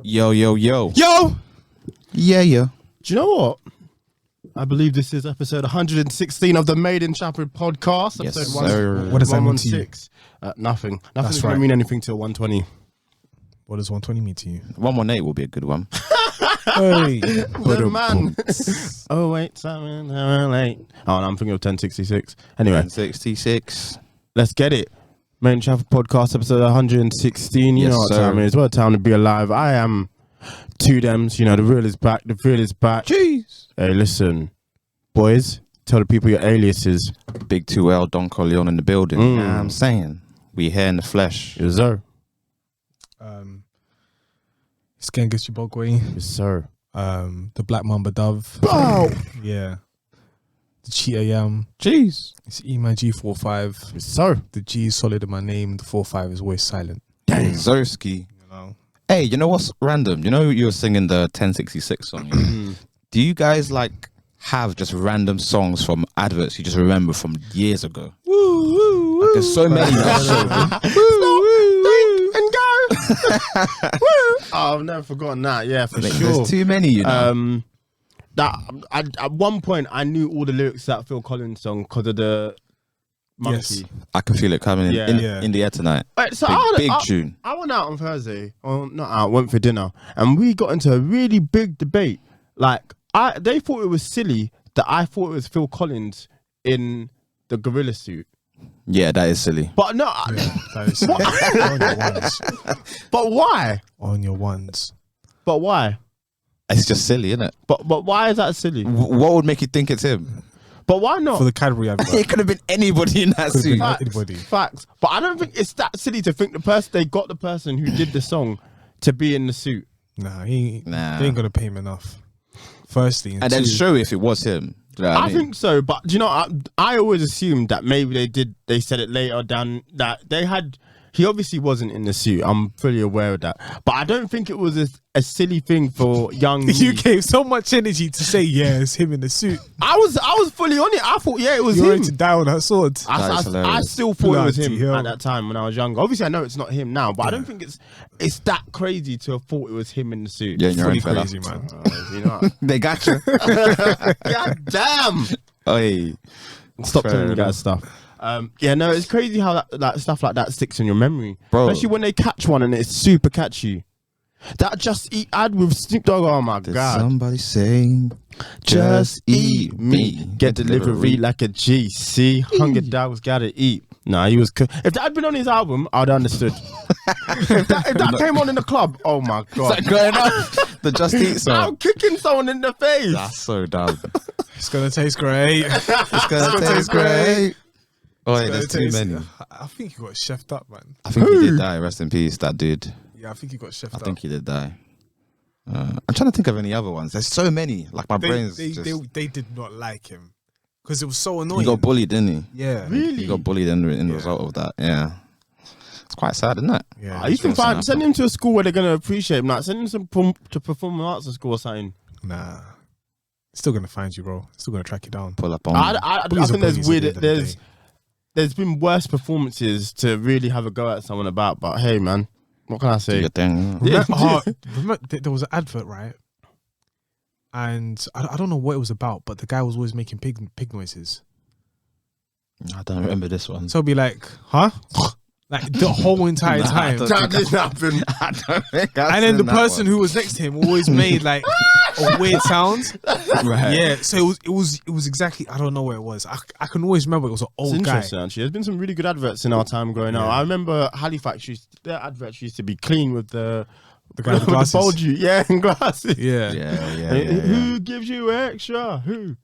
Yo. Yo! Yeah. Do you know what? I believe this is episode 116 of the Made in Trafford podcast. Yes, Episode sir. What does that mean to you? 116. Nothing. That's Nothing's going right. to mean anything till 120. What does 120 mean to you? 118 will be a good one. Hey. The man. Oh, wait, 7, 8. Oh, no, I'm thinking of 1066. Anyway, 66. let's get it. Made in Trafford podcast episode 116. You Yes, know what sir. time it is. What a time to be alive. I am two Dems. You know, the real is back. The real is back. Jeez. Hey, listen, boys, tell the people your aliases. Big 2L, Don Corleone in the building. You know what I'm saying? We here in the flesh. Yes, sir. It's Genghis Chibogwe. Yes, sir. The Black Mamba Dove. Bow. Yeah. The Cheetah Yam. Jeez. It's E-Man G45. Yes, sir. The G is solid in my name. The 45 is always silent. Damn. Zerski. You know? Hey, you know what's random? You know you were singing the 1066 song. Yeah? Do you guys like have just random songs from adverts you just remember from years ago? Like, there's so many. And go. Oh, I've never forgotten that. Yeah, for sure. There's too many, you know. That at one point I knew all the lyrics to that Phil Collins song because of the monkey. Yes. I can feel it coming Yeah. in the air tonight. Right, so Big tune. I went out on Thursday, or not out, went for dinner, and we got into a really big debate. Like, they thought it was silly that I thought it was Phil Collins in the gorilla suit. Yeah, that is silly. But no, That is on your ones. but why? On your ones. But why? It's just silly, isn't it? But why is that silly? What would make you think it's him? But why not? For the Cadbury advert. It could have been anybody in that Could have suit. been Facts, anybody. facts. But I don't think it's that silly to think they got the person who did the song to be in the suit. Nah, Nah. they ain't going to pay him enough. Firstly. And then two, show if it was him. Do you know what I I mean? think so, but do you know, I always assumed that maybe they said it later down that he obviously wasn't in the suit. I'm fully aware of that. But I don't think it was a silly thing for young You me. gave so much energy to say, yeah, it's him in the suit. I was fully on it. I thought, yeah, it was You're him. ready to die on that sword. That is I hilarious. still thought it was Bloody him hell. at that time when I was younger. Obviously, I know it's not him now, but I don't think it's that crazy to have thought it was him in the suit. Yeah, you're Fully in, fella. crazy, man. You know what? They got you. God damn! Hey. Stop Fair telling you enough. guys stuff. Yeah, no, it's crazy how that stuff like that sticks in your memory, Bro. especially when they catch one and it's super catchy. That Just Eat ad with Snoop Dogg, oh my Did god! somebody say, just eat me. Get delivery like a G. See, Hunger Dogs gotta eat. Nah, he was. If that had been on his album, I'd have understood. if that came on in the club, oh my god! What's going on? The Just Eat I'm song. kicking someone in the face. That's so dumb. It's going to taste great. It's gonna taste great. Oh, yeah, there's too many. I think he got chefed up, man. I think he did die. Rest in peace, that dude. Yeah, I think he got chefed I up. think he did die. I'm trying to think of any other ones. There's so many. Like my brain's just... They did not like him because it was so He annoying. got bullied, didn't he? Yeah. Really? He got bullied in the result of that. Yeah. It's quite sad, isn't it? Yeah. You can Something send him to a school where they're gonna appreciate him. Like send him to performing arts school or something. Nah. Still going to find you, bro. Still going to track you down. Pull up on. I Bullies are think there's bullies at weird. the end of the day. There's been worse performances to really have a go at someone about. But hey, man, what can I Do say? your thing. Yeah. Remember, there was an advert, right? And I don't know what it was about, but the guy was always making pig noises. I don't remember this one. So it'd be like, huh? Like the whole entire Nah, I time. don't That didn't happen. I don't think I've And then the seen that person who was next to him always made like a weird sound. one. Right. Yeah, so it was exactly, I don't know where it was. I can always remember it was an It's old guy. interesting, actually. There's been some really good adverts in our time growing up. I remember Halifax their adverts used to be clean with the guy with the glasses. bulgy, yeah, and glasses. Yeah. Yeah. Who gives you extra? Who?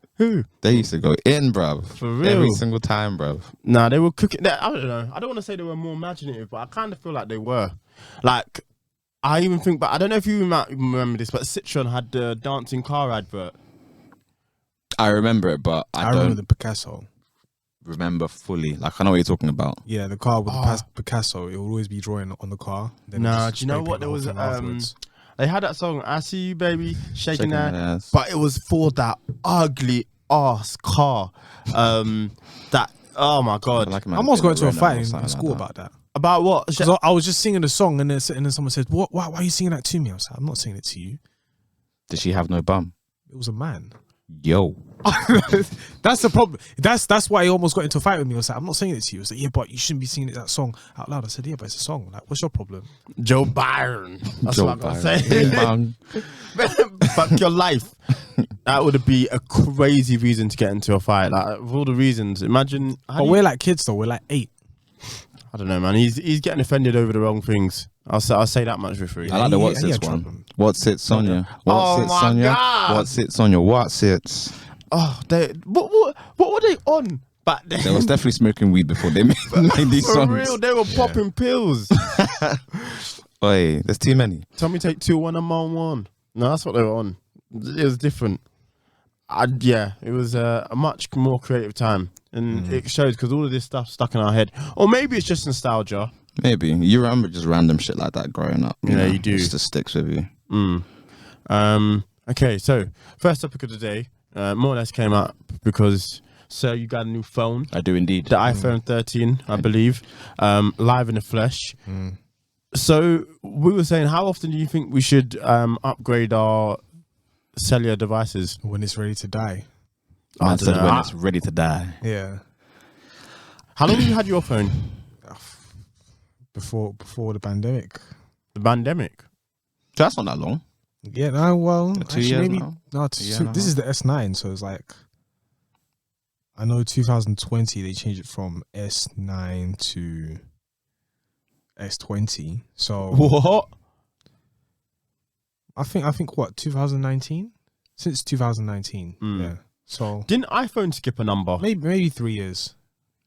They used to go in, bruv. For real? Every single time, bruv. Nah, they were cooking. I don't know. I don't want to say they were more imaginative, but I kind of feel like they were. Like, I even think, but I don't know if you might remember this, but Citroen had the dancing car advert. I remember it, but I remember don't the Picasso. remember fully. Like, I know what you're talking about. Yeah, the car with Oh. the Picasso, it would always be drawing on the car. Then Nah, just do you know spray what? paint There the was whole thing afterwards. they had that song, I See You Baby, shaking that. ass. But it was for that ugly ass car. That, oh my God. Like, I almost got into a Renault fight or in something school like about that. About what? 'Cause I was just singing a song, and then someone said, "What? Why are you singing that to me?" I was like, "I'm not singing it to you. Did she have no bum? It was a man." Yo. That's the problem. That's why he almost got into a fight with me. I was like, "I'm not singing it to you." I was like, "Yeah, but you shouldn't be singing that song out loud." I said, "Yeah, but it's a song. Like, what's your problem?" Joe Byron. That's Joe what I'm gonna Byron. say. Bang. Fuck your life. That would be a crazy reason to get into a fight. Like, of all the reasons, imagine. But we're like kids though. We're like 8. I don't know, man. He's getting offended over the wrong things. I'll say that much for free. I like the he- what's he it had one. trouble. What's it, Sonia? Oh What's it, my Sonia? God. What's it, Sonia? What's it? Oh, what were they on back then? They was definitely smoking weed before they made these For songs. real, they were popping pills. Oi, there's too many. Tommy take 2, 1, I'm on 1. No, that's what they were on. It was different. Yeah, it was a much more creative time, and it shows because all of this stuff stuck in our head, or maybe it's just nostalgia. Maybe you remember just random shit like that growing up. Yeah, you do. It just sticks with you. Okay, so first topic of the day, more or less came up because you got a new phone, I do indeed. the iPhone 13, I believe, live in the flesh. So we were saying, how often do you think we should upgrade our cellular devices? When it's ready to die. Man said know. when it's ready to die. Yeah. How long have you had your phone? Before the pandemic. The pandemic. So that's not that long. Yeah. No. Well, 2 actually, years maybe now? no. year and a This is the S9, so it's like. I know 2020 they changed it from S9 to S20. So What? I think what 2019? Since 2019. Yeah. So Didn't iPhone skip a number? maybe 3 years.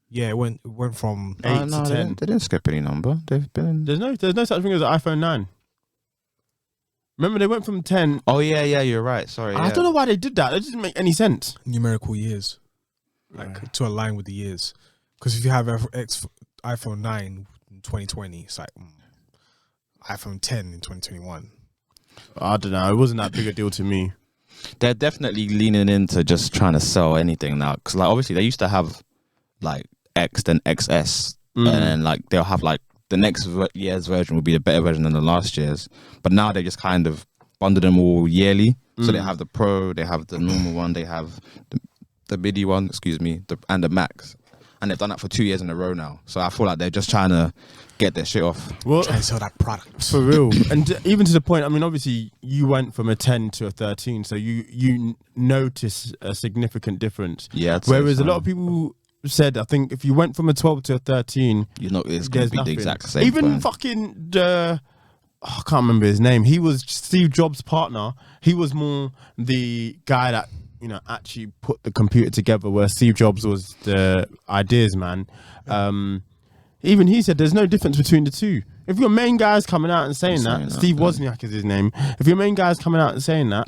Yeah, it went from 8 to no, 10. they didn't skip any number. They've been. There's no such thing as an iPhone 9. Remember, they went from 10. Oh yeah, you're right. Sorry. I don't know why they did that. It doesn't make any sense. numerical years, like to align with the years. Because if you have iPhone 9 in 2020, it's like iPhone 10 in 2021. I don't know. It wasn't that big a deal to me. They're definitely leaning into just trying to sell anything now. Because like obviously they used to have like X then XS, and then like they'll have like the next year's version will be a better version than the last year's. But now they just kind of bundle them all yearly. So they have the Pro, they have the normal one, they have the MIDI one, and the Max. And they've done that for 2 years in a row now. So I feel like they're just trying to get their shit off. Well, Trying to sell that product. for real. And even to the point, I mean, obviously, you went from a 10 to a 13, so you notice a significant difference. Yeah. I'd say Whereas so. a lot of people said, I think if you went from a 12 to a 13, You know, it's going there's to be nothing. the exact same. Even phone. fucking I can't remember his name. He was Steve Jobs' partner. He was more the guy that actually put the computer together, where Steve Jobs was the ideas man. Even he said there's no difference between the two. If your main guy's coming out and saying that, Steve Wozniak is his name. If your main guy's coming out and saying that,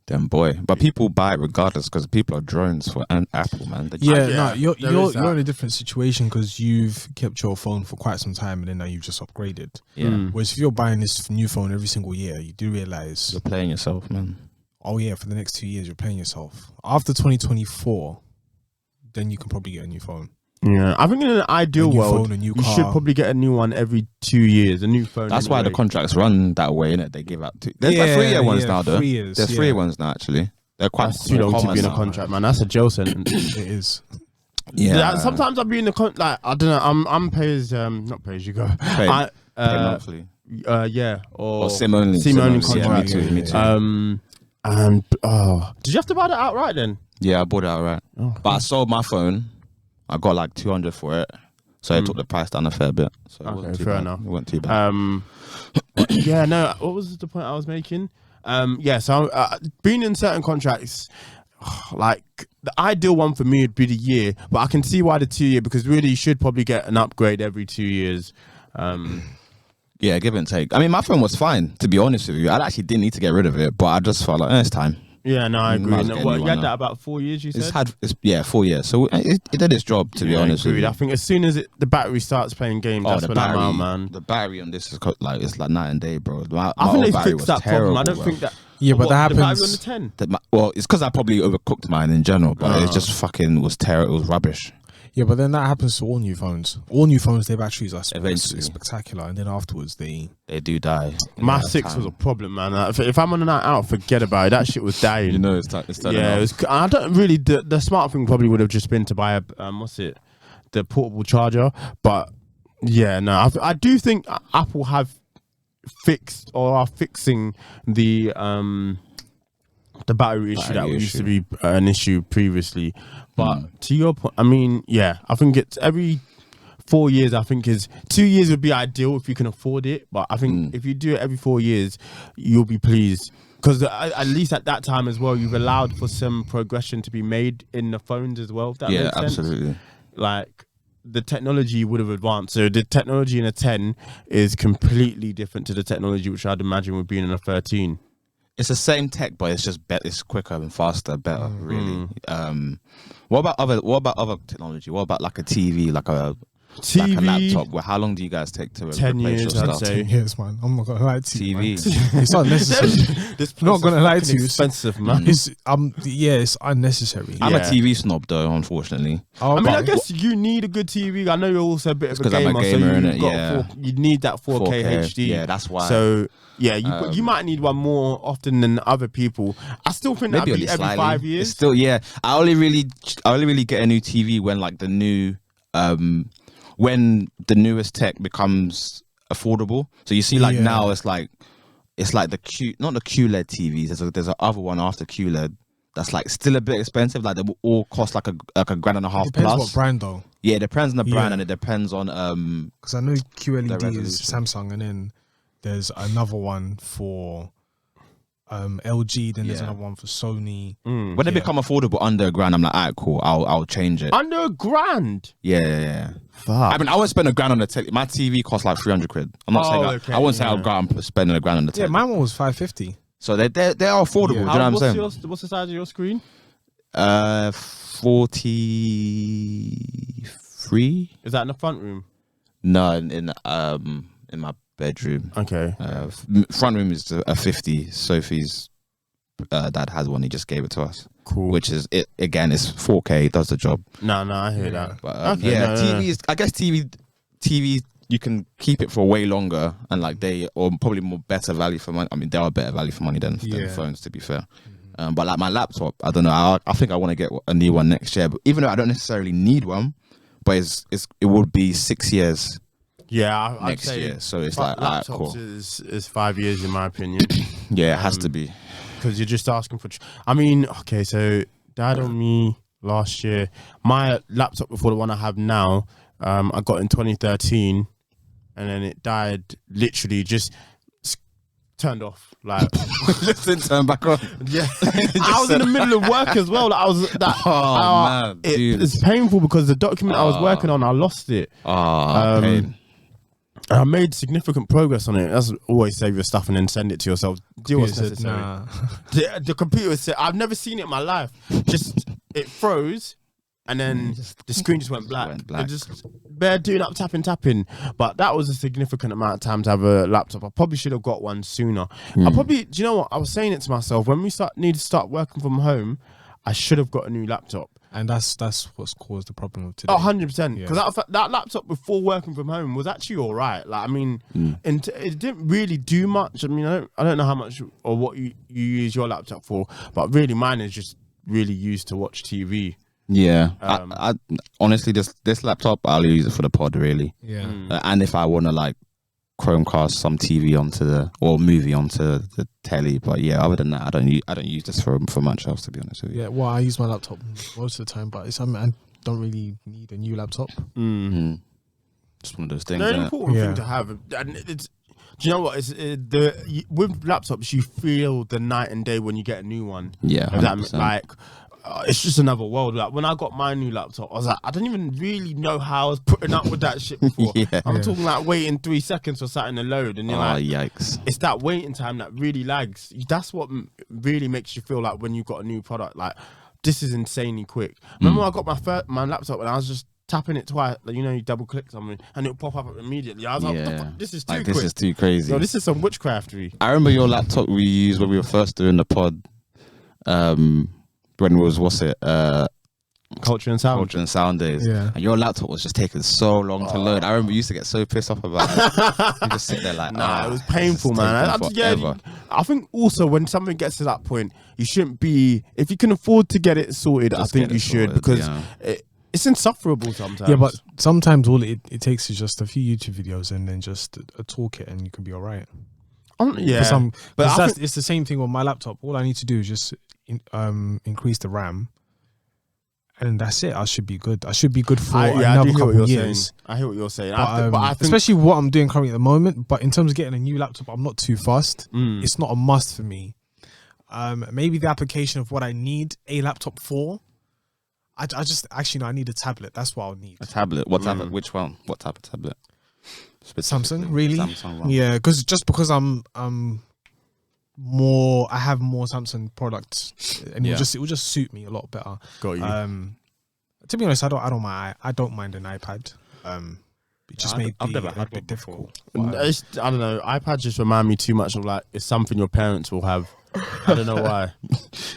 Then boy, but people buy it regardless because people are drones for Apple, man. They Yeah, Yeah, no, you're there is that. you're in a different situation because you've kept your phone for quite some time and then now you've just upgraded. Yeah. Whereas if you're buying this new phone every single year, you do realize, You're playing yourself, man. oh yeah, for the next 2 years you're playing yourself. After 2024, then you can probably get a new phone. yeah, I think in an ideal A new world, phone, a new you car. should probably get a new one every 2 years, a new phone. That's why the anyway. contracts run that way, innit? They give out two. There's like 3 year ones now, though. 3 years. There's 3 year ones now, actually. They're quite That's too long to common be in a now. contract, man. That's a jail sentence. It is. Yeah. Sometimes I'll be in the like I don't know. I'm pay as not pay as you go. Pay monthly. Yeah, or Sim only. SIM only Yeah, me contract. too. Me too. And did you have to buy that outright then? Yeah, I bought it outright. But I sold my phone. I got like 200 for it. So it took the price down a fair bit. So it wasn't too fair bad. enough. It wasn't too bad. Yeah, no. What was the point I was making? So being in certain contracts, like the ideal one for me would be the year, but I can see why the 2 year, because really you should probably get an upgrade every 2 years. Yeah, give and take. I mean, my phone was fine, to be honest with you. I actually didn't need to get rid of it, but I just felt like, it's time. Yeah, no, I agree. might as No, well get a what, new you had one that now. about 4 years, you said? It's 4 years. So it did its job, to be honest with you. I think as soon as the battery starts playing games, that's the when battery, I'm out, man. The battery on this is it's like night and day, bro. My I think old they battery fixed was that problem. I terrible, don't bro. think that. Yeah, but that The battery on happens. the 10. Well, it's because I probably overcooked mine in general, but it just fucking was terrible. It was rubbish. Yeah, but then that happens to all new phones. All new phones, their batteries are Eventually. spectacular, and then afterwards they. They do die. My Yeah, 6 was a time. problem, man. If I'm on a night out, forget about it. That shit was dying. You know, it's turning Yeah, it off. was, I don't really. The smart thing probably would have just been to buy a the portable charger. But yeah, no, I do think Apple have fixed or are fixing the battery issue that used to be an issue previously. But to your point, I mean, yeah, I think it's every 4 years. I think 2 years would be ideal if you can afford it. But I think if you do it every 4 years, you'll be pleased. Because at least at that time as well, you've allowed for some progression to be made in the phones as well. If that Yeah, makes sense. absolutely. Like the technology would have advanced. So the technology in a 10 is completely different to the technology which I'd imagine would be in a 13. It's the same tech, but it's just better. It's quicker and faster, better, really. What about other technology? What about like a TV, like a laptop? Well, how long do you guys take to 10 replace years, your I'd stuff? say. Yes, man. I'm not gonna lie to you. man. TV. It's unnecessary. This Not gonna lie to you. expensive, man. It's yeah, it's unnecessary. I'm a Yeah. TV snob, though, unfortunately. Oh, I mean, I but- guess you need a good TV. I know you're also a bit of a 'cause I'm a gamer, gamer, so innit? you've got Yeah. you need that 4K HD. Yeah, that's why. So yeah, you might need one more often than other people. I still think that'd Maybe be only every slightly. 5 It's years. still, yeah. I only really get a new TV when like the new when the newest tech becomes affordable. So you see, like Yeah. now it's like the not the QLED TVs. There's a other one after QLED that's like still a bit expensive. Like they will all cost like a grand and a half depends plus. what brand though, Yeah, it depends on the brand Yeah. and it depends on because I know QLED is resolution. Samsung, and then there's another one for LG. Then there's Yeah. another one for Sony. when they Yeah. become affordable under a grand. I'm like, alright, cool. I'll change it. Under £1,000. Yeah. Fuck. I mean, I won't spend a grand on the telly. My TV costs like 300 quid. I'm not saying that. okay, I wouldn't say yeah. I'll go out and spending a grand on the Yeah, telly. my one was 550. So they are affordable. Do you know what I'm saying? What's the size of your screen? 43. Is that in the front room? No, in my bedroom. Okay. Front room is a 50. Sophie's dad has one. He just gave it to us. Cool. Which is it again. It's 4K. It does the job. No, I hear that. But Okay, yeah, no. TVs. I guess TV. You can keep it for way longer, and like or probably more better value for money. I mean, they are better value for money than phones, to be fair. But like my laptop, I don't know. I think I want to get a new one next year. But even though I don't necessarily need one, but it would be 6 years Yeah, I'd next say year. So it's like, alright, laptops cool. is 5 years in my opinion. Yeah, it has to be. Because you're just asking for. I mean, okay, so died on me last year. My laptop before the one I have now, I got in 2013, and then it died literally just turned off. Like, Just didn't turn back on. yeah, I was in the middle of work as well. Like, I was that. Man, dude. It's painful because the document I was working on, I lost it. Pain. I made significant progress on it. That's always save your stuff and then send it to yourself. Do what's Said, necessary. nah. The computer said, I've never seen it in my life. Just it froze, and then the screen just went black. It just bare doing up tapping. But that was a significant amount of time to have a laptop. I probably should have got one sooner. I probably, do you know what? I was saying it to myself when we need to start working from home. I should have got a new laptop. And that's what's caused the problem of today. Oh, 100%. Yeah. Because that laptop before working from home was actually all right. Like, I mean, and it didn't really do much. I mean, I don't know how much or what you use your laptop for, but really mine is just really used to watch TV. Yeah, I honestly, this laptop, I'll use it for the pod, really. Yeah. And if I want to like Chromecast some TV or movie onto the telly, but yeah, other than that, I don't use this for much else, to be honest with you. Yeah, well, I use my laptop most of the time, but it's something I don't really need a new laptop. Just one of those things. They're an innit? important Yeah. thing to have. And it's, do you know what? With laptops, you feel the night and day when you get a new one. Yeah, If that 100%. like. It's just another world. Like when I got my new laptop, I was like, I don't even really know how I was putting up with that shit before. Yeah. I'm talking like waiting 3 seconds for something to load, and you're Oh, like, yikes. it's that waiting time that really lags. That's what really makes you feel like when you got a new product, like this is insanely quick. Remember when I got my laptop and I was just tapping it twice, like, you know, you double click something and it'll pop up immediately. I was like, what the fuck? This is too Like, quick. this is too crazy. Yo, this is some witchcraftery. I remember your laptop we used when we were first doing the pod. When it was Culture and Sound. Culture and Sound days. Yeah. And your laptop was just taking so long to load. I remember you used to get so pissed off about it. You just sit there like, Nah, it was this is painful, man. taking Yeah, forever. I think also when something gets to that point, you shouldn't be. If you can afford to get it sorted, Just I think get it you should sorted, because yeah. it's insufferable sometimes. Yeah, but sometimes all it takes is just a few YouTube videos and then just a toolkit, and you can be all right. Yeah, But I think- it's the same thing on my laptop. All I need to do is just increase the RAM, and that's it. I should be good. I should be good for I another do hear what couple you're years. saying. I hear what you're saying. But, but I think especially what I'm doing currently at the moment. But in terms of getting a new laptop, I'm not too fast. It's not a must for me. Maybe the application of what I need a laptop for. I just actually no, I need a tablet. That's what I'll need. A tablet. What tablet? Which one? What type of tablet? Samsung, really? Samsung one. Yeah, because I'm I have more Samsung products, and Yeah. it will just suit me a lot better. got you. To be honest, I don't mind an iPad. It just may I've be never a had bit one difficult. I don't know. iPads just remind me too much of like it's something your parents will have. I don't know why.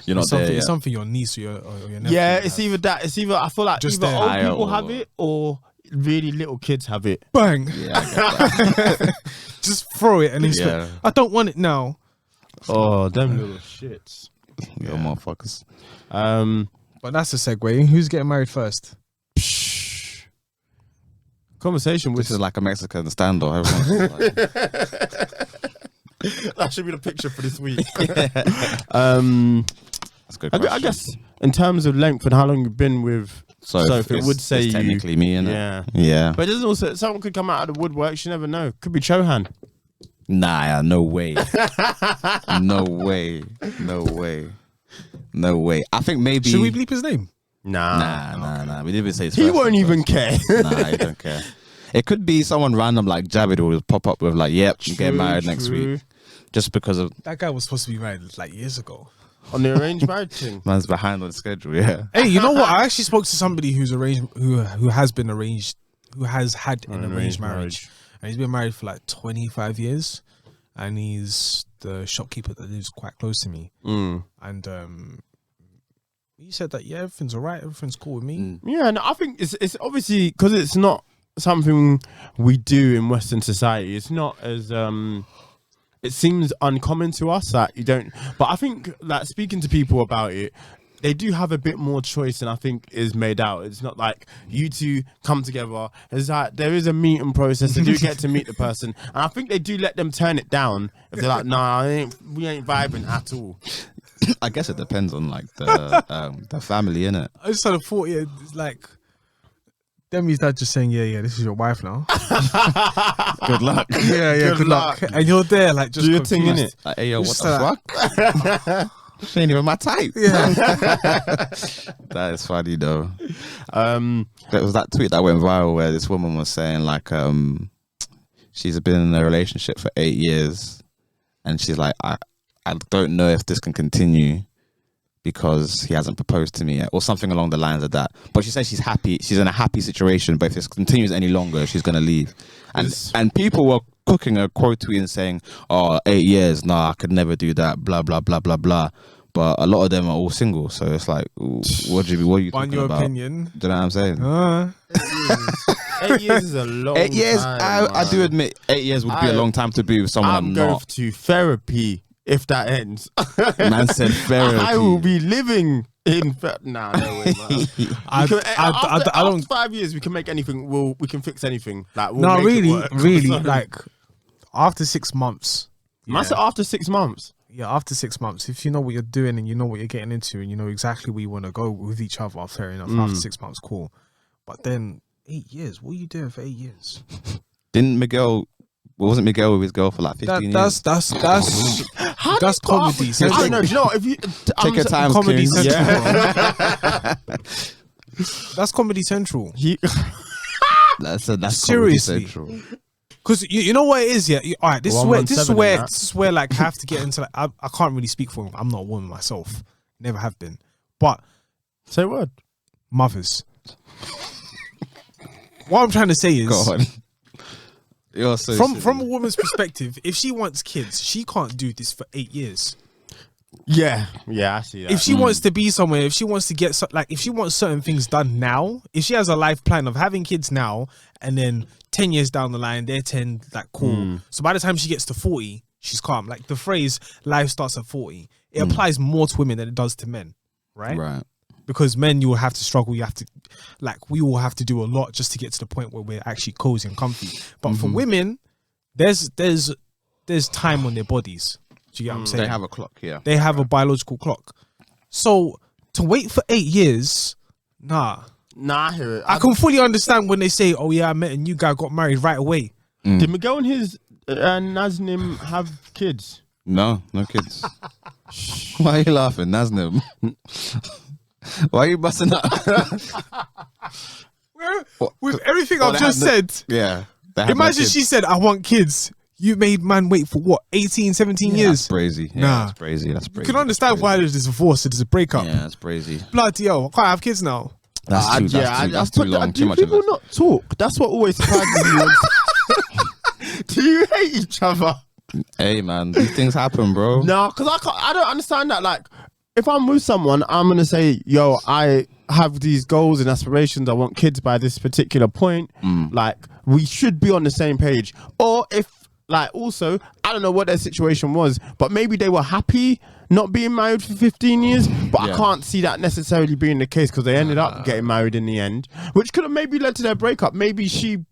You're not It's something, there it's yet. something your niece or your nephew Yeah, would it's have. either that. It's either I feel like Just either there. old I- people have it or really little kids have it. Bang, Yeah, I get that. just throw it and expect, Yeah. I don't want it now. Oh, them little shits. Little motherfuckers. But that's a segue. Who's getting married first? Conversation with This is like a Mexican standoff. Everyone's like, that should be the picture for this week. that's a good question. I guess in terms of length and how long you've been with Soph, it would say it's you. technically me, innit? Yeah. Yeah. But it doesn't also someone could come out of the woodworks. You never know. Could be Chohan. Nah, no way. No way. No way. No way. I think maybe. Should we bleep his name? Nah. We didn't even say his He first won't name even first. care. Nah, he don't care. It could be someone random like Javid who will pop up with like, yep, you get married next week. Just because of That guy was supposed to be married like years ago. On the arranged marriage thing. man's behind on the schedule, yeah. Hey, you know what? I actually spoke to somebody who has been arranged, who has had an arranged marriage, and he's been married for like 25 years, and he's the shopkeeper that lives quite close to me, and he said that everything's alright, everything's cool with me. Yeah, no, I think it's obviously because it's not something we do in Western society. It's not as it seems uncommon to us that you don't. But I think that speaking to people about it, they do have a bit more choice than I think is made out. It's not like you two come together. It's like there is a meeting process. They do get to meet the person, and I think they do let them turn it down if they're like, "Nah, we ain't vibing at all." I guess it depends on like the family, innit? I just had a thought. Yeah, it's like Demi's dad just saying, "Yeah, this is your wife now." Good luck. Yeah, good luck. And you're there, like just Do your thing, confused. innit? Like, hey, yo, what Just the fuck? She ain't even my type. Yeah, That is funny though. There was that tweet that went viral where this woman was saying like she's been in a relationship for 8 years and she's like I don't know if this can continue because he hasn't proposed to me yet or something along the lines of that. But she says she's happy, she's in a happy situation, but if this continues any longer, she's gonna leave. And people were cooking a quote tweet and saying, "Oh, 8 years, nah, I could never do that, blah blah blah blah blah." But a lot of them are all single, so it's like, what are you on talking your about? opinion. Do you know what I'm saying? 8 years is a long 8 years, time, I do admit, 8 years would be a long time to be with someone I'm I'm going not. to therapy if that ends. Man said therapy. I will be living in nah, no way, man. After 5 years we can make anything. We can fix anything. Like we'll No, make it really, work. really, So- like after 6 months. Man said after 6 months. Yeah, after 6 months, if you know what you're doing and you know what you're getting into and you know exactly where you want to go with each other, fair enough. After 6 months, cool. But then 8 years, what are you doing for 8 years? Didn't Miguel? Wasn't Miguel with his girl for like 15 years? That's comedy. I don't know. Do you know what, if you Take your time, Comedy Kings. Central. Yeah. That's Comedy Central. That's Comedy Seriously. Central. Because you know what it is, yeah. All right, this is 117 where in that. this is where like I have to get into. Like, I can't really speak for him. I'm not a woman myself. Never have been. But Say what? mothers. What I'm trying to say is, Go on. You're so from silly. a woman's perspective, if she wants kids, she can't do this for 8 years. Yeah, I see that. If she wants to be somewhere, if she wants to get if she wants certain things done now, if she has a life plan of having kids now, and then 10 years down the line they're 10, like cool. So by the time she gets to 40, she's calm. Like the phrase "life starts at 40," it applies more to women than it does to men, right? Right. Because men, you will have to struggle. You have to, we will have to do a lot just to get to the point where we're actually cozy and comfy. But for women, there's time on their bodies. Do you get what I'm saying? They have a clock, yeah. They have a biological clock. So to wait for 8 years, nah. Nah, I hear it. I can fully understand when they say, "Oh yeah, I met a new guy, got married right away." Did Miguel and his Naznim have kids? No kids. Why are you laughing, Naznim? Why are you busting up? With everything I've just said, Yeah. they have no imagine kids. she said, "I want kids." You made man wait for what, 18, 17 years? That's crazy. Yeah, Nah. that's crazy. That's crazy. You can understand why there's this divorce, there's a breakup. Yeah, that's crazy. Bloody hell, I can't have kids now. That's too, that's too long. Too Do much people of it. not talk? That's what always surprises me. Do you hate each other? Hey man, these things happen, bro. No, because I don't understand that. Like, if I'm with someone, I'm gonna say, "Yo, I have these goals and aspirations. I want kids by this particular point." Like, we should be on the same page. Or if, like, also, I don't know what their situation was, but maybe they were happy not being married for 15 years. But I can't see that necessarily being the case because they ended up getting married in the end, which could have maybe led to their breakup. Maybe she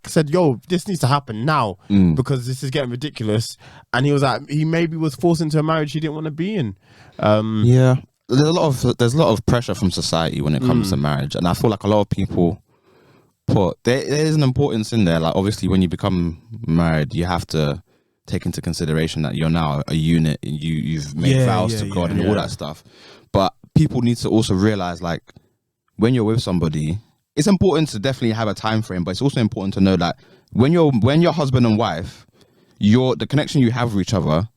said, "Yo, this needs to happen now because this is getting ridiculous," and he was like, he maybe was forced into a marriage he didn't want to be in. Yeah, there's a lot of pressure from society when it comes to marriage, and I feel like a lot of people there is an importance in there. Like, obviously, when you become married, you have to take into consideration that you're now a unit and you've made vows to God and all that stuff. But people need to also realize, like, when you're with somebody, it's important to definitely have a time frame, but it's also important to know that when you're husband and wife, the connection you have with each other,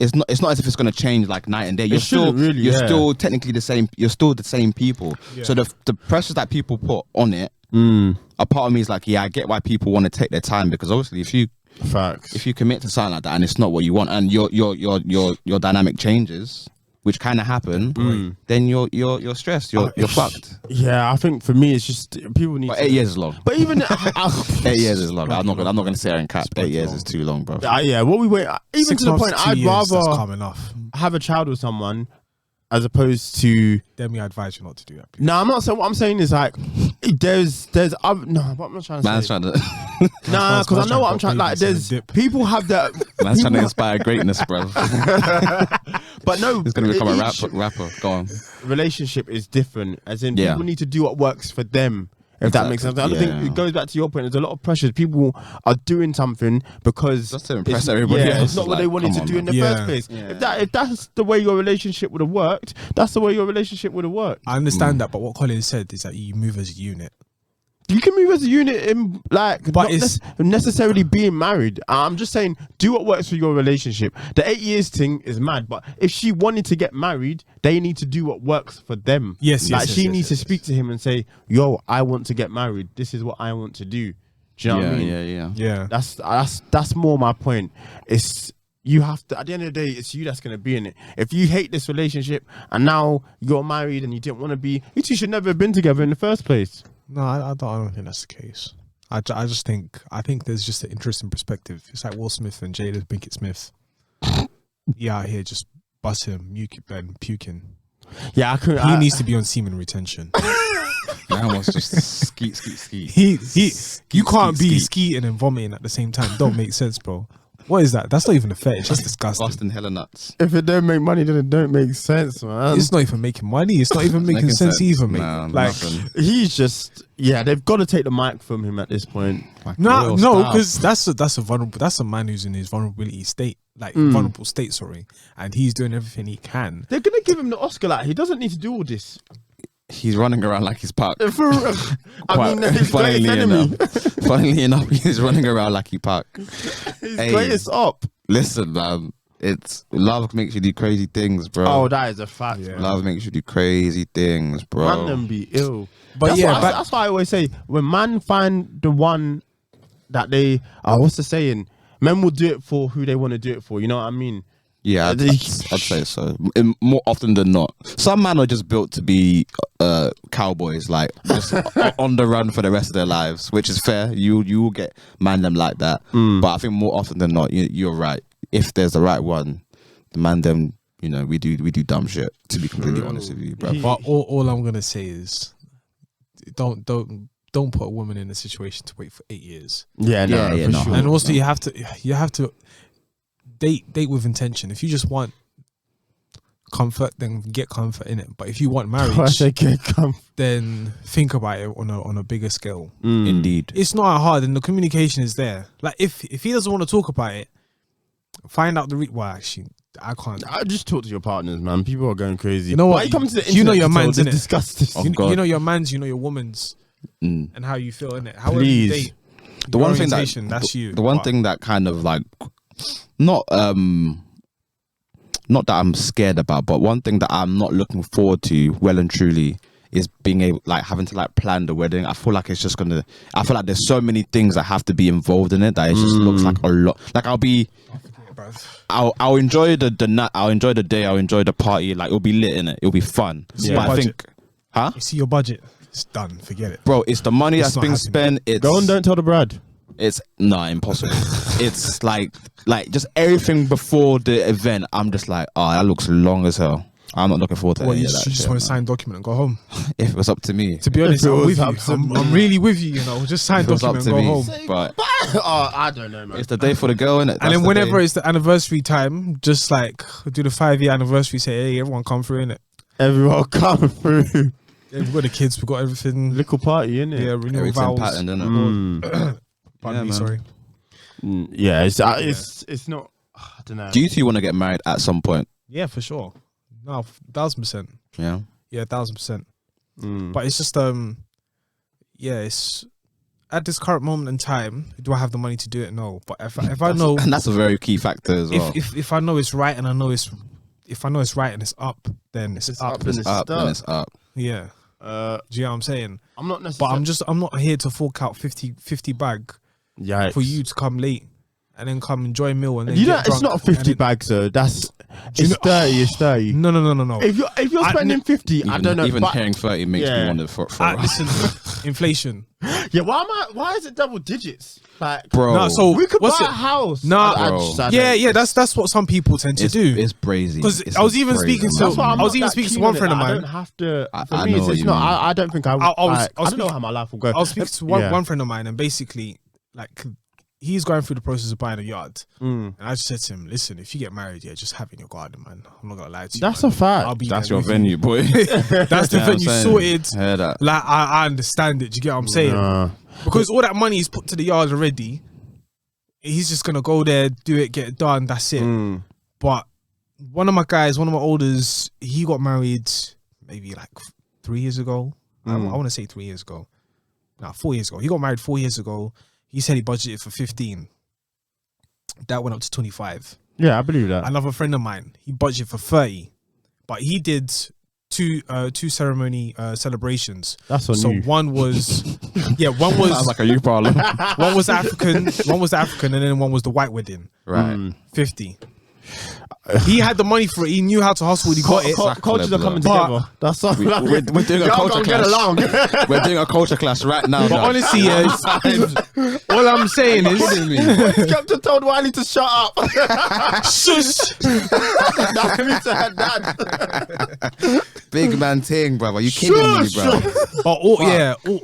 it's not as if it's going to change like night and day. You're still technically the same. You're still the same people. Yeah. So the pressures that people put on it, a part of me is like, yeah, I get why people want to take their time, because obviously if you commit to something like that and it's not what you want, and your dynamic changes, which kind of happen, then you're stressed. You're fucked. Yeah, I think for me it's just people need. But 8 years is long. But even 8 years is long. I'm not gonna say it in cap. 8 years is too long, bro. Yeah, what we wait. Even 6 to the months point, to 2 I'd years, rather that's calm enough. have a child with someone as opposed to. Then I advise you not to do that. Please. No, I'm not saying. What I'm saying is like, there's other. No, what I'm not trying to Man's say. trying to. Nah, because I know what I'm trying. Like, there's people have that. Man's trying to inspire greatness, bro. But no, He's gonna become a rapper. Go on. Relationship is different. As in, Yeah. people need to do what works for them. If that makes sense. I don't Yeah. think it goes back to your point. There's a lot of pressures. People are doing something because Just to impress it's, everybody else. It's not what Like, they wanted come to on, do in the man. Yeah. first place. Yeah. If that's the way your relationship would have worked, that's the way your relationship would have worked. I understand that, but what Colin said is that you move as a unit. You can move as a unit in like But not it's- necessarily being married. I'm just saying, do what works for your relationship. The 8 years thing is mad, but if she wanted to get married, they need to do what works for them. Yes, like yes, she yes, needs yes, to speak to him and say, "Yo, I want to get married. This is what I want to do." Do you know what I mean? Yeah. Yeah. That's more my point. It's you have to. At the end of the day, it's you that's going to be in it. If you hate this relationship and now you're married and you didn't want to be, you two should never have been together in the first place. No, I don't think that's the case. I think there's just an interesting perspective. It's like Will Smith and Jada Pinkett Smith. Yeah, out here just busting and puking. Yeah, I couldn't. He needs to be on semen retention. Man was just skeet. You can't be skeet. skeeting and vomiting at the same time. Don't make sense, bro. What is that? That's not even a fetish. That's disgusting. Busting hella nuts. If it don't make money, then it don't make sense, man. It's not even making money. It's not even making sense either, mate. Nah, like, nothing. He's just they've got to take the mic from him at this point. Like, no, real no, stuff. because that's a man who's in his vulnerability state, vulnerable state, sorry, and he's doing everything he can. They're gonna give him the Oscar. Like, he doesn't need to do all this. he's running around like he's Pac. For, I mean, his greatest enemy. Funnily enough, he's running around like he Pac. His Hey. greatest op. Listen, man, it's love makes you do crazy things, bro. Oh, that is a fact. Yeah. Man. Love makes you do crazy things, bro. Man, them be ill. But that's yeah, why, that's why I always say when man find the one that they what's the saying? Men will do it for who they want to do it for. You know what I mean? Yeah, I'd say so. More often than not, some men are just built to be cowboys, like just on the run for the rest of their lives, which is fair. You will get man them like that, but I think more often than not, you're right. If there's the right one, the man them, we do dumb shit. To be completely honest with you, bro. But all I'm gonna say is, don't put a woman in a situation to wait for 8 years. Yeah, no, Yeah, for no. sure. And also, you have to date with intention. If you just want comfort, then get comfort in it. But if you want marriage, then think about it on a bigger scale. Indeed. It's not hard, and the communication is there. Like if he doesn't want to talk about it, find out the well. Actually, I can't. I just talk to your partners, man. People are going crazy. You know what? Why you come to the You know internet your to man's, tell- innit? discuss this. Oh, You God. know your man's, you know your woman's, and how you feel in it. However Please. you date, The your one thing orientation, that's you. The one But thing that kind of like not that I'm scared about, but one thing that I'm not looking forward to well and truly is being able, like, having to like plan the wedding. I feel like it's just gonna. I feel like there's so many things that have to be involved in it that it just looks like a lot. Like I'll enjoy the night. I'll enjoy the day. I'll enjoy the party. Like it'll be lit in it. It'll be fun. Yeah. But I Budget. think, huh, You see your budget, it's done. Forget it. bro, it's the money It's that's not being happening. spent. It's Go on, don't tell the bride. It's impossible. It's like just everything before the event. I'm just like, oh, that looks long as hell. I'm not looking forward to Well, any you of just, that you just shit, want to man. sign a document and go home. If it was up to me, To be honest, If it I'm was with up you. to I'm really with you. Just sign if it was up document to and go me, home. but Oh, I don't know, man. it's the day for the girl, innit? And then whenever it's the anniversary time, just like do the 5-year anniversary. Say, hey, everyone come through, innit? Everyone come through. Yeah, we've got the kids, we've got everything. Little party, innit? Yeah, renewal everything vows. patterned, innit? Mm. Pardon me, man. sorry. Yeah, it's not. I don't know. Do you two want to get married at some point? Yeah, for sure. No, 1000%. Yeah. Yeah, 1000%. Mm. But it's just yeah, it's at this current moment in time. Do I have the money to do it? No. But if I know, And that's a very key factor as well. if I know it's right and I know it's right and it's up, then it's up. up and It's up and it's up. Yeah. Do you know what I'm saying? I'm not But necessarily. I'm not here to fork out 50 bag Yeah, for you to come late and then come enjoy a meal and then You know, get it's drunk not 50 and then- bags, though. It's you know- 30. It's 30. No. If you're spending 50, I don't know. Even but- hearing 30 makes me Yeah. wonder for Listen, inflation. yeah, why is it double digits? Like, bro. No, so we could what's buy it? a house. Nah, Bro. Yeah, that's what some people tend to do. It's brazy. Because It's I was even brazy, speaking man. to- That's why I'm I was not even that speaking to keen one on it. friend of Like, mine. I don't have to. For I me, know it's what you not. mean. I don't think I. I was I don't know speaking- how my life will go. I was speaking to one friend of mine, and basically, like, he's going through the process of buying a yard. And I just said to him, listen, if you get married, yeah, just have it in your garden, man. I'm not gonna lie to you. That's man. a fact. I'll be That's there your with you. venue, boy. That's the You know what I'm venue saying? sorted. Hear that. Like, I understand it. Do you get what I'm saying? Nah. Because all that money is put to the yard already. He's just gonna go there, do it, get it done. That's it. But one of my olders, he got married maybe like 3 years ago. I want to say 3 years ago. Nah, 4 years ago. He got married 4 years ago. He said he budgeted for 15. That went up to 25. Yeah, I believe that. Another friend of mine, he budgeted for 30, but he did two ceremony celebrations. That's on So you. one was, one Sounds was like a youth problem. one was African, and then one was the white wedding. Right. 50. He had the money for it. He knew how to hustle. He got it. Cultures are coming But- together. That's all. We're doing a Y'all culture gonna get clash. along. We're doing a culture class right now. But dog. honestly, yeah, all I'm saying is, kidding me. Captain told Wiley to shut up. shush. I need to have that. Big man ting, brother. You kidding me, bro? But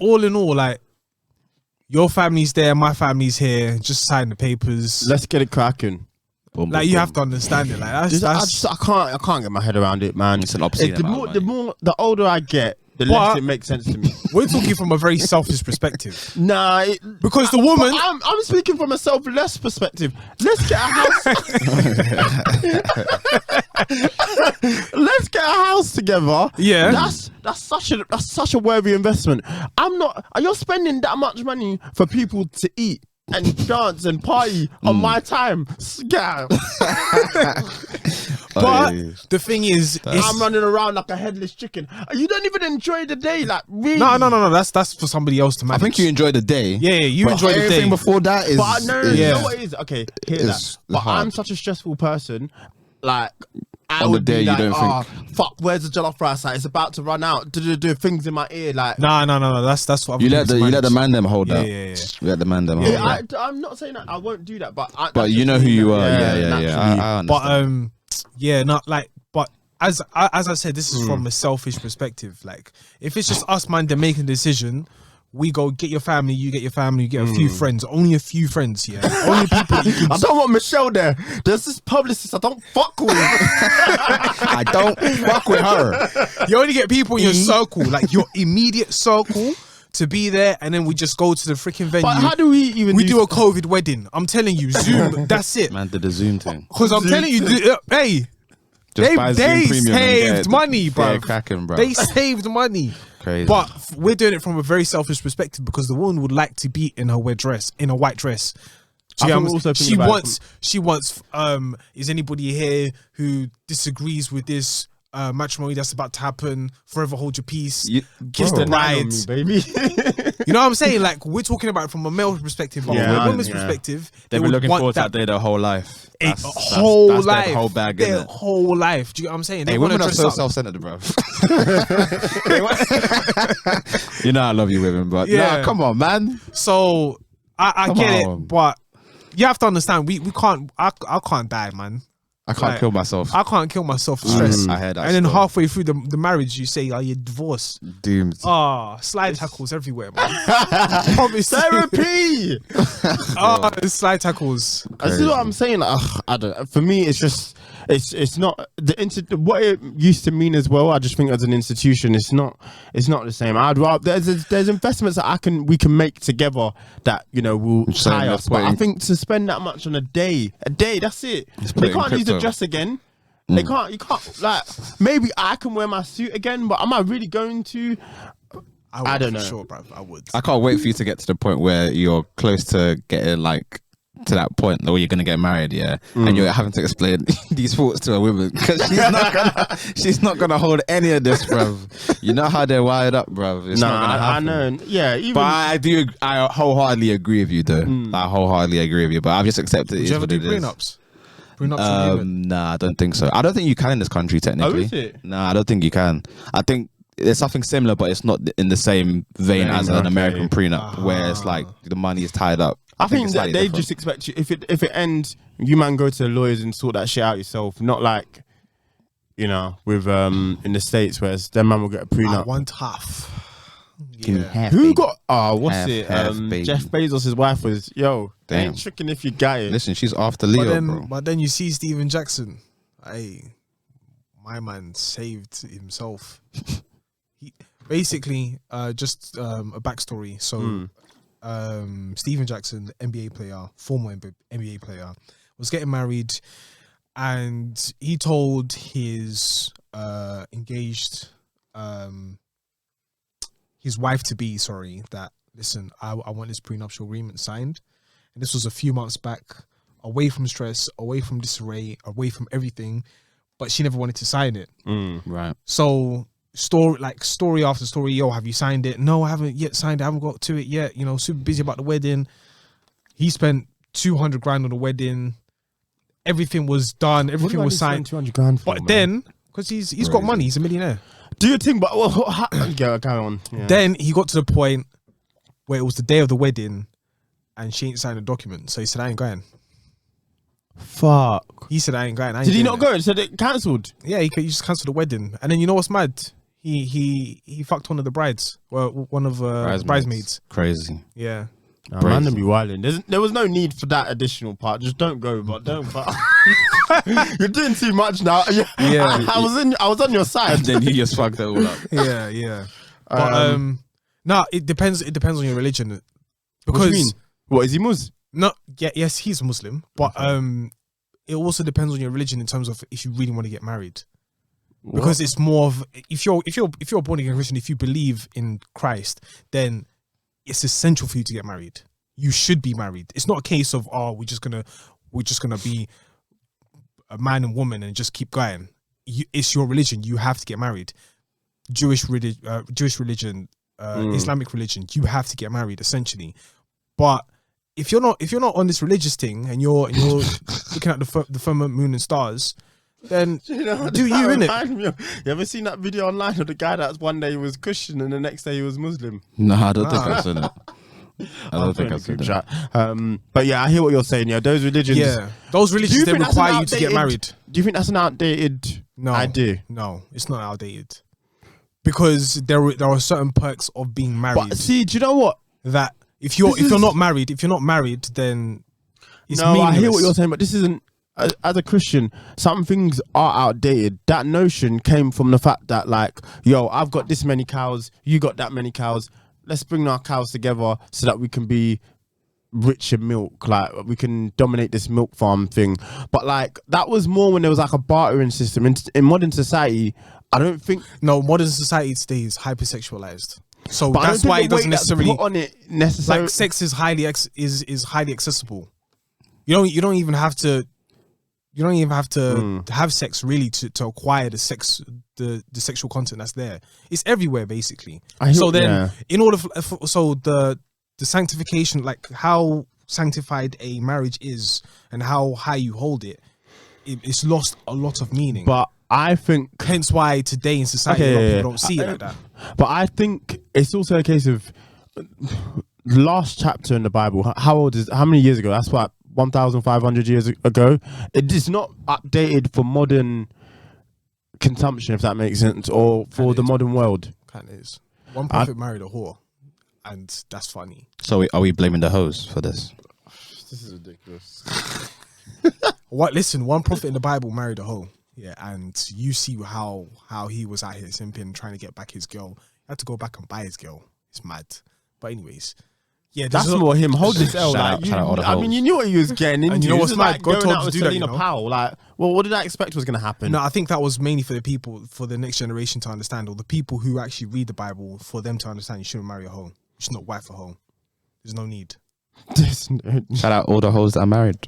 all in all, like, your family's there, my family's here. Just sign the papers. Let's get it cracking. Boom, Like, boom, you boom. have to understand it. Like, I can't get my head around it, man. It's an obscene amount of money. The older I get, the But- less it makes sense to me. we're talking from a very selfish perspective. Nah, Because the woman, I'm speaking from a selfless perspective. Let's get a house. Let's get a house together. Yeah. That's such a worthy investment. You're spending that much money for people to eat and dance and party on my time. Yeah. but Hey. the thing is, I'm running around like a headless chicken. You don't even enjoy the day, like really. no. That's for somebody else to I manage. think you enjoy the day. Yeah, you but enjoy the everything day. before that is. But no, is- you Yeah. know what it is? Okay, hear It's that. But hard. I'm such a stressful person. like. I On the would be day you like, don't oh, fuck, where's the jollof rice? Like, it's about to run out. Do things in my ear, like. No. That's what I've You let the man them hold Yeah, that. yeah. You let the man them hold Yeah, that. I'm not saying that I won't do that, but But you know who you are. Yeah. I understand. But not like. But as I said, this is from a selfish perspective. Like, if it's just us, man, they're making a decision. We go get your family, you get your family, you get a few friends, only a few friends, yeah. Only people you can I don't want Michelle there. There's this publicist I don't fuck with. I don't fuck with her. You only get people in your circle, like your immediate circle, to be there, and then we just go to the freaking venue. But how do we even do a COVID wedding? I'm telling you, Zoom. That's it. Man did the Zoom thing. Because I'm telling you, hey, Just buy Zoom they Premium and saved get money, bro. they're cracking, bro. They saved money. Crazy. But we're doing it from a very selfish perspective because the woman would like to be in her white dress. Do you I know think what I'm also saying? think She wants is anybody here who disagrees with this matrimony that's about to happen? Forever hold your peace. Kiss the bride. baby. You know what I'm saying? Like, we're talking about it from a male perspective, but Yeah, from a woman's yeah. perspective, They've they been would looking want forward to that day their whole life. That's That's life. their whole bag, Their isn't it? whole life. Do you know what I'm saying? They Hey, wanna women are dress so up. self-centered, bro. You know I love you, women, but Yeah. nah, come on, man. So I Come get on. it, but you have to understand we can't. I can't die, man. I can't Like, kill myself. I can't kill myself for stress. I heard that. And then still. halfway through the marriage, you say, "Are you divorced?" Doomed. Slide tackles everywhere, man. Promise you. Therapy. Slide tackles. This is what I'm saying. Like, I don't. For me, it's just it's not what it used to mean as well. I just think as an institution, it's not the same. I'd rather there's investments that we can make together that will tie us. But I think to spend that much on a day, that's it. put They it in can't use the crypto. dress again. They can't. You can't. Like, maybe I can wear my suit again, but am I really going to? I don't know. For sure, bruv. I would. I can't wait for you to get to the point where you're close to getting like to that point where you're gonna get married, yeah, and you're having to explain these thoughts to a woman because she's not gonna hold any of this, bruv. You know how they're wired up, bruv. It's not gonna happen. I know. Yeah, even. But I wholeheartedly agree with you, though. I wholeheartedly agree with you. But I've just accepted it. Would is you ever what do it is. prenups? Prenups agreement? Nah, I don't think so. I don't think you can in this country technically. Oh, is it? Nah, I don't think you can. I think there's something similar, but it's not in the same vein as an okay. American prenup, where it's like the money is tied up. I think it's that slightly they different. just expect you if it ends, you man go to the lawyers and sort that shit out yourself. Not like, with in the States where their man will get a prenup. One tough. Can you Yeah. have Who baby? got? What's Half, it? half, baby. Jeff Bezos' wife was they Damn. ain't tricking if you got it. Listen, she's after Leo, bro. But then you see Steven Jackson. Hey, my man saved himself. He basically just a backstory. So Steven Jackson, NBA player, former NBA player, was getting married, and he told his engaged his wife to be, that listen, I want this prenuptial agreement signed. And this was a few months back, away from stress, away from disarray, away from everything, but she never wanted to sign it. Right. So story after story, yo, have you signed it? No, I haven't yet signed it. I haven't got to it yet. Super busy about the wedding. He spent 200 grand on the wedding. Everything was done. Everything was signed. 200 grand. But then, because he's got money, he's a millionaire. do your thing. But carry on. Yeah. Then he got to the point where it was the day of the wedding, and she ain't signed a document. So he said, "I ain't going." Fuck. He said, "I ain't going." Did he not go? He said it cancelled. Yeah, he just cancelled the wedding. And then you know what's mad? He fucked one of the brides. Well, one of bridesmaids. Crazy. Yeah. Nah, man, to be wilding. There was no need for that additional part. Just don't go, but don't. But you're doing too much now. Yeah, I was on your side. And then he just fucked it all up. Yeah. But no, it depends. It depends on your religion. What Because do you mean? What is he Muslim? no, yes, he's Muslim, but it also depends on your religion in terms of if you really want to get married. Because it's more of if you're a born again Christian, if you believe in Christ, then it's essential for you to get married. You should be married. It's not a case of we're just gonna be a man and woman and just keep going. It's your religion. You have to get married. Jewish religion, Islamic religion. You have to get married essentially. But if you're not on this religious thing and you're looking at the firmament, moon and stars, then You know, do you, that innit? reminds me of- You ever seen that video online of the guy that's one day he was Christian and the next day he was Muslim? No, I don't think I've seen it. I don't think Really I've seen good it. chat. But yeah, I hear what you're saying. Yeah, those religions. Yeah, those Do you religions they think that's an require you to get outdated- married. Do you think that's an outdated No idea? No, it's not outdated because there are certain perks of being married But see, do you know what? that if you're not married, then it's No, meaningless. I hear what you're saying, but this isn't. As a Christian, some things are outdated. That notion came from the fact that, like, yo, I've got this many cows, you got that many cows. Let's bring our cows together so that we can be rich in milk. Like, we can dominate this milk farm thing. But like, that was more when there was like a bartering system. In modern society, I don't think. No, modern society today is hypersexualized. So But I don't that's think why the it doesn't weight that's necessarily put on it necessarily. like sex is highly is highly accessible. You don't even have to have sex really to acquire the sexual content that's there. It's everywhere basically. So then in order so the sanctification, like how sanctified a marriage is and how high you hold it's lost a lot of meaning. But I think. Hence why today in society a lot of people don't see it like that. But I think it's also a case of last chapter in the Bible. How many years ago? That's what 1,500 years ago. It is not updated for modern consumption, if that makes sense, or for the modern world. Kind of is. One prophet married a whore, and that's funny. So are we blaming the host for this? This is ridiculous. What? Listen, one prophet in the Bible married a hoe. Yeah, and you see how he was out here simping, trying to get back his girl. He had to go back and buy his girl. It's mad. But anyways, yeah, That's more him. Hold this L. Shout Like, out all the I mean, hoes. you knew what he was getting into. And you know This what's is mad? like God going told out you with to do that, Selena you know? Powell. Like, well, what did I expect was going to happen? No, I think that was mainly for the people, for the next generation to understand, or the people who actually read the Bible, for them to understand you shouldn't marry a hoe. You should not wife a hoe. There's no need. Shout out all the hoes that are married.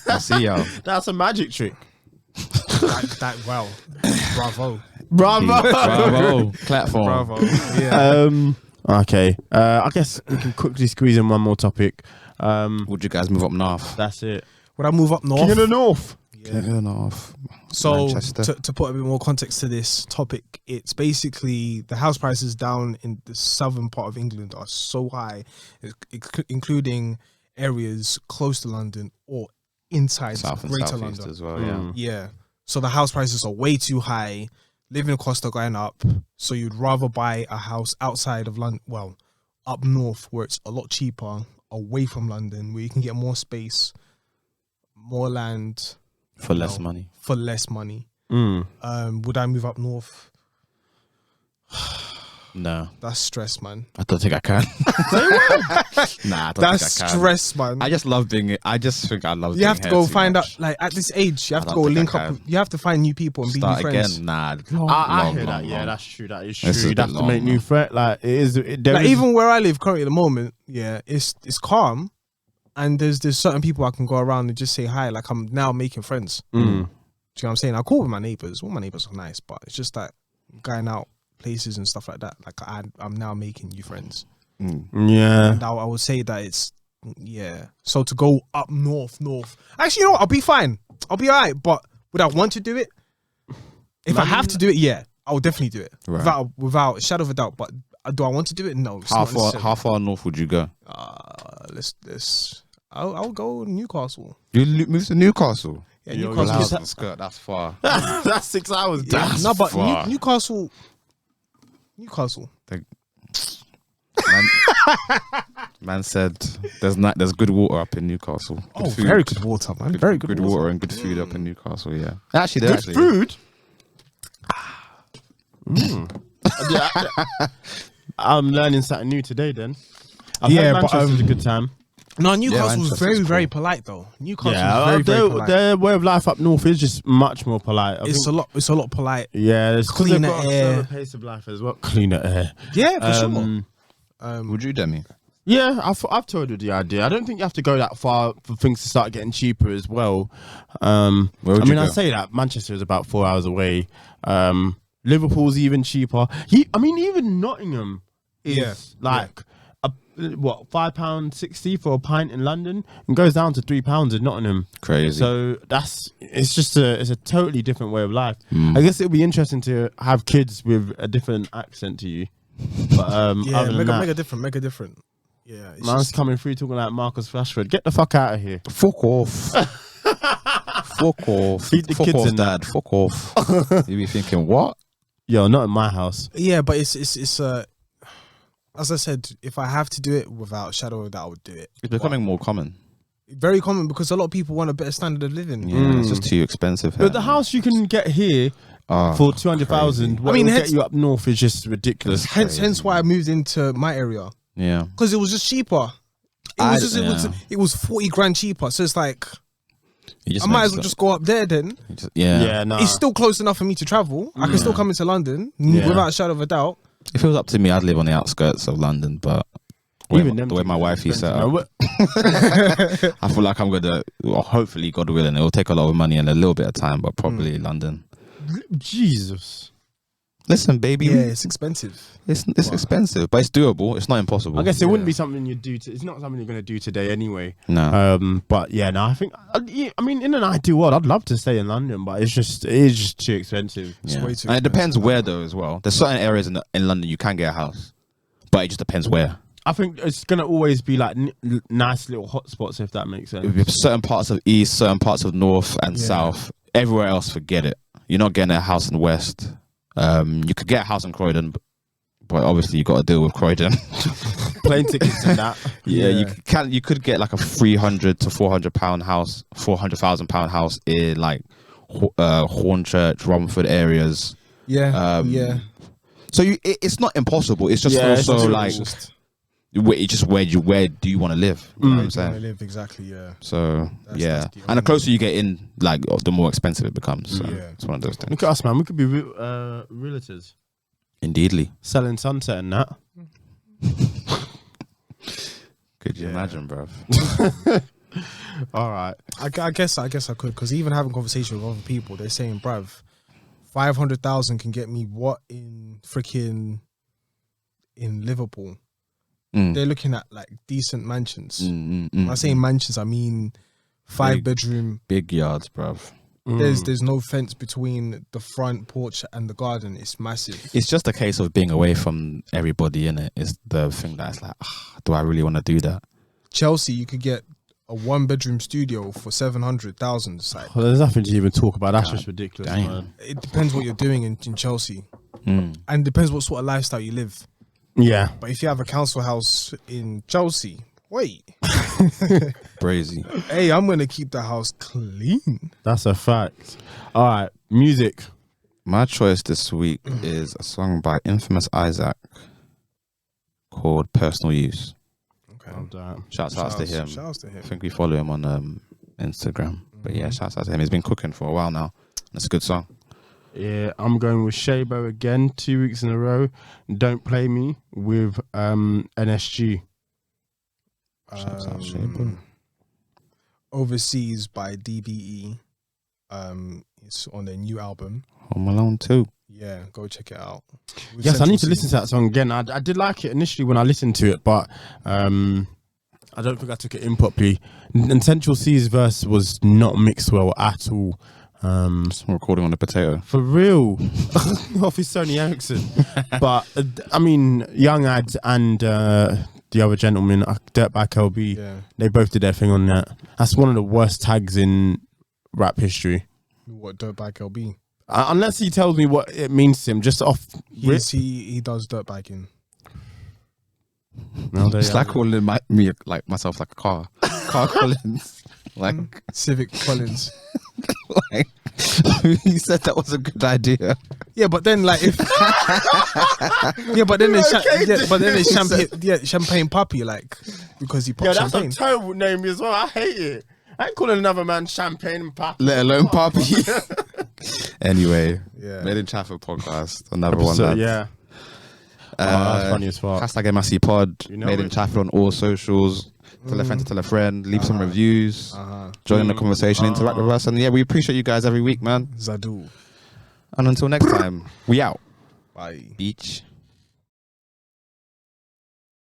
I see y'all. That's a magic trick. Wow. Bravo. Bravo. Bravo. Platform. Bravo. Yeah. Okay. I guess we can quickly squeeze in one more topic. Would you guys move up north? That's it. Would I move up north? King of the North. Yeah. North. So Manchester. to put a bit more context to this topic, it's basically the house prices down in the southern part of England are so high, including areas close to London or inside South and Greater southeast London. as well. Yeah. Yeah. So the house prices are way too high. Living costs are going up. So you'd rather buy a house outside of London, well, up north where it's a lot cheaper, away from London, where you can get more space, more land For less money. for less money. Would I move up north? No, That's stress, man. I don't think I can. Nah, I don't That's think I can. stress, man. I just love being. I just think I love. You have to being go here too find much. out, like at this age, you have I to don't go think I link up. can. You have to find new people and Start be new friends. again. Nah, I long, hear that. long, Yeah, long. that's true. That is This true. is You'd have a to bit make long, new man. friends. Like, it is. There Like is- even where I live currently at the moment, yeah, it's calm, and there's certain people I can go around and just say hi. Like I'm now making friends. Do you know what I'm saying? I call with my neighbors. All my neighbors are nice, but it's just that going out places and stuff like that. Like I'm now making new friends. Yeah. And I would say that it's So to go up north, actually, you know what? I'll be fine. I'll be alright. But would I want to do it? If I have to do it, yeah, I will definitely do it without a shadow of a doubt. But do I want to do it? No. It's not necessary. How far north would you go? Let's. I'll go Newcastle. You move to Newcastle. Yeah, Yo, Newcastle. That's far. That's 6 hours. Yeah, Damn. no, but far. Newcastle. Man said there's good water up in Newcastle. Oh, food. very good water, man. Very good water and good food up in Newcastle. Yeah, actually, Good actually food. Yeah, I'm learning something new today. Then. I've Yeah, heard but, Manchester's a good time. No, Newcastle's Manchester's very, cool. very polite though. Newcastle's Yeah, very, very their, polite. their way of life up north is just much more polite. It's a lot polite. Yeah, it's 'cause Cleaner they've got a air. slower pace of life as well. Cleaner air. Yeah, for sure. Would you, Demi? Yeah, I've told you the idea. I don't think you have to go that far for things to start getting cheaper as well. Where would I you mean, I go? say that Manchester is about 4 hours away. Liverpool's even cheaper. I mean, even Nottingham is Yeah, like what, £5.60 for a pint in London, and goes down to £3 in Nottingham. Crazy. So it's a totally different way of life. I guess it'll be interesting to have kids with a different accent to you. But Yeah, other than that, make a different. Yeah, it's man's just, coming through talking like Marcus Rashford. Get the fuck out of here. Fuck off. Fuck off. Feed the Fuck kids off, in that. Dad. Fuck off. You be thinking, what? Yo, not in my house. yeah, but it's as I said, if I have to do it without a shadow of a doubt, I would do it. It's becoming more common. Very common because a lot of people want a better standard of living. Yeah, it's just too expensive. But the house you can get here for 200,000, what I mean, will hence- get you up north is just ridiculous. Hence why I moved into my area Yeah. because it was just cheaper. It was 40 grand cheaper. So it's like You just I might make as well stuff- just go up there then. you just- yeah. Yeah, no. It's still close enough for me to travel. I can still come into London without a shadow of a doubt. If it was up to me, I'd live on the outskirts of London, but the way my wifey set up, I feel like I'm gonna, well, hopefully, God willing, it will take a lot of money and a little bit of time, but probably London. Jesus. Listen, baby, Yeah, it's expensive. it's expensive, but it's doable. It's not impossible. I guess it wouldn't be something you'd do. It's not something you're going to do today anyway. No. But yeah, no, I think. I mean, in an ideal world, I'd love to stay in London, but it is just too expensive. Yeah. way too And it depends expensive. where though as well. There's certain areas in London you can get a house, but it just depends where. I think it's going to always be like nice little hotspots, if that makes sense. If certain parts of east, certain parts of north and Yeah. south. Everywhere else, forget it. You're not getting a house in west. You could get a house in Croydon, but obviously you got to deal with Croydon. Plane tickets and that. Yeah, you could get like a £300 to £400 house, £400,000 house in like Hornchurch, Romford areas. Yeah, yeah. So it's not impossible. It's just Yeah, it's also just- like It's just it's just where do you want to live? You know what I'm where I saying? live exactly. Yeah, So That's yeah, the and the closer you get in, like the more expensive it becomes. So Yeah. it's one of those things. Look at us, man. We could be realtors Indeedly. selling Sunset and that. Could you imagine, bruv? All right. I guess I could because even having conversation with other people, they're saying, "Bruv, 500,000 can get me what in freaking in Liverpool." They're looking at like decent mansions. When I say mansions, I mean 5-bedroom. Big yards, bruv. There's no fence between the front porch and the garden. It's massive. It's just a case of being away from everybody in it. Is the thing that's like, do I really want to do that? Chelsea, you could get a 1-bedroom studio for 700,000. It's like, Well, there's nothing to even talk about. That's just ridiculous, damn. man. it depends what you're doing in Chelsea, and depends what sort of lifestyle you live. Yeah. But if you have a council house in Chelsea, wait, Brazy. hey, I'm gonna keep the house clean. That's a fact. All right. Music. My choice this week is a song by Infamous Isaac called Personal Use. Okay. Shouts out to him. Shouts to him. I think we follow him on Instagram. But yeah, shouts out to him. He's been cooking for a while now. That's a good song. Yeah, I'm going with Shabo again, 2 weeks in a row. Don't Play Me with NSG. Shouts out Shabo. Overseas by DBE. It's on their new album. Home Alone 2. Yeah, go check it out. With Yes, I Central need to C. listen to that song again. I did like it initially when I listened to it, but I don't think I took it in properly. And Central C's verse was not mixed well at all. Some recording on the potato. For real. Off his Sony Ericsson. But, I mean, Young Ad and the other gentleman, Dirtbag LB, Yeah. they both did their thing on that. That's one of the worst tags in rap history. What Dirtbag LB? Unless he tells me what it means to him, just off. He does dirtbagging. No, It's like calling me like myself like a car. Car Collins. Like Civic Collins. like he said that was a good idea. Yeah, but then like if but then it's champagne puppy like because he Yeah, pops that's champagne. a terrible name as well. I hate it. I ain't calling another man champagne and pop. Let alone Poppy. Anyway, Yeah. Made in Traffic podcast. Another one. Lads. Yeah. That's funny as fuck. Hashtag MSC Pod. You know Made in it. Traffic on all socials. Tell a friend to tell a friend. Leave some reviews. Join in the conversation. Interact with us. And yeah, we appreciate you guys every week, man. Zadu. And until next time, we out. Bye. Beach.